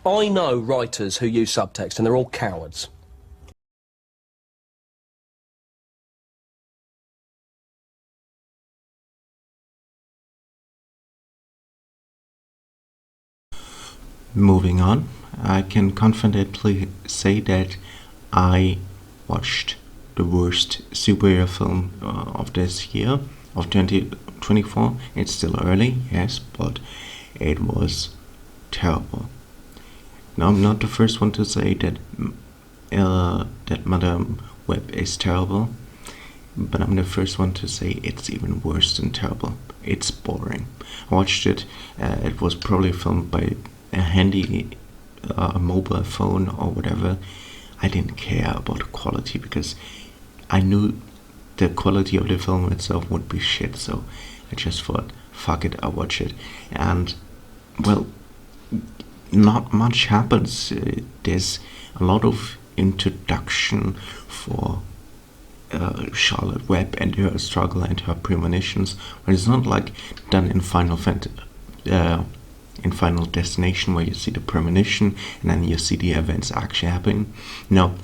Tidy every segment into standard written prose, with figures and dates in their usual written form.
I know writers who use subtext, and they're all cowards. Moving on, I can confidently say that I watched the worst superhero film of this year, of 2024. It's still early, yes, but it was terrible. Now, I'm not the first one to say that Madame Web is terrible, but I'm the first one to say it's even worse than terrible. It's boring. I watched it. It was probably filmed by a handy mobile phone or whatever. I didn't care about the quality because I knew the quality of the film itself would be shit, so I just thought, fuck it, I'll watch it. And, well, not much happens. There's a lot of introduction for Charlotte Webb and her struggle and her premonitions, but it's not like done in Final Destination, where you see the premonition and then you see the events actually happening. No,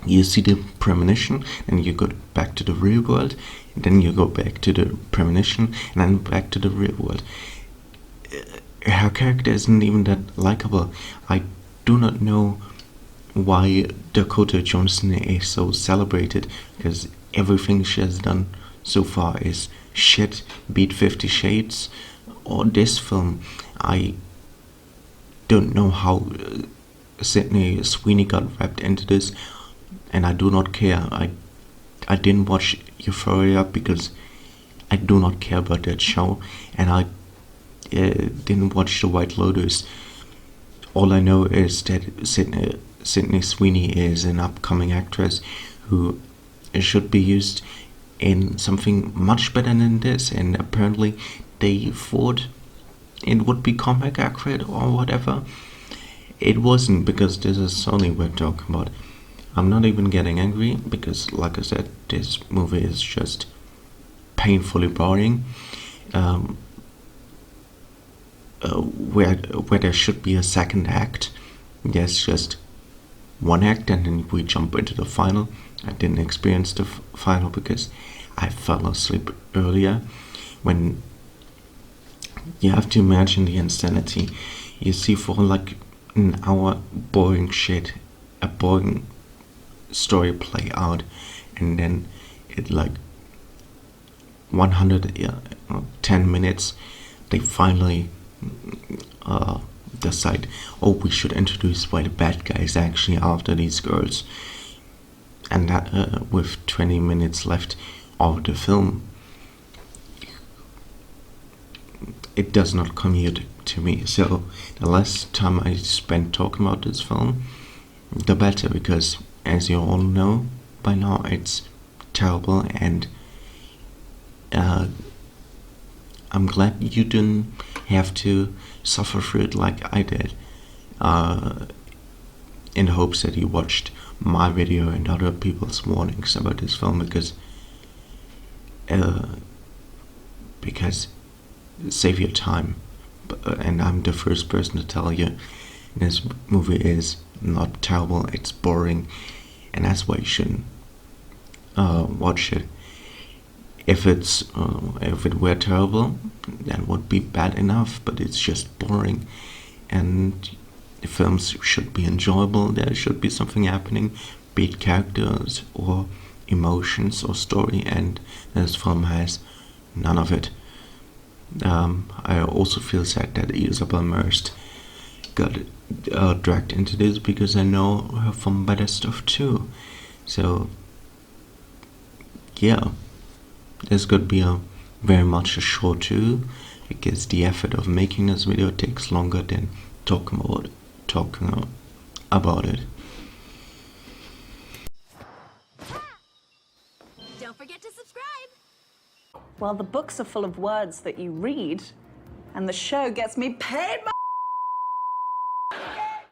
you see the premonition and you go back to the real world, and then you go back to the premonition and then back to the real world. Her character isn't even that likable. I do not know why Dakota Johnson is so celebrated, because everything she has done so far is shit. Beat 50 Shades or this film. I don't know how Sydney Sweeney got wrapped into this, and I do not care. I didn't watch Euphoria because I do not care about that show, and I didn't watch The White Lotus. All I know is that Sydney Sweeney is an upcoming actress who should be used in something much better than this, and apparently they thought it would be comic accurate or whatever. It wasn't, because this is Sony we're talking about. I'm not even getting angry because, like I said, this movie is just painfully boring. Where there should be a second act, there's just one act, and then we jump into the final. I didn't experience the final because I fell asleep earlier. When you have to imagine the insanity, you see for like an hour boring shit, a boring story play out, and then it like 110 minutes they finally decide, oh, we should introduce why the bad guy is actually after these girls, and that with 20 minutes left of the film, it does not commute to me. So the less time I spend talking about this film, the better, because as you all know by now, it's terrible, and I'm glad you didn't have to suffer through it like I did, in hopes that you watched my video and other people's warnings about this film, because save your time. And I'm the first person to tell you this movie is not terrible, it's boring, and that's why you shouldn't watch it. If it were terrible, that would be bad enough, but it's just boring, and the films should be enjoyable. There should be something happening, be it characters or emotions or story, and this film has none of it. I also feel sad that Isabel Merced got dragged into this, because I know her from better stuff too. So yeah, this could be very much a show too, because the effort of making this video takes longer than talking about it. Don't forget to subscribe. Well, the books are full of words that you read, and the show gets me paid.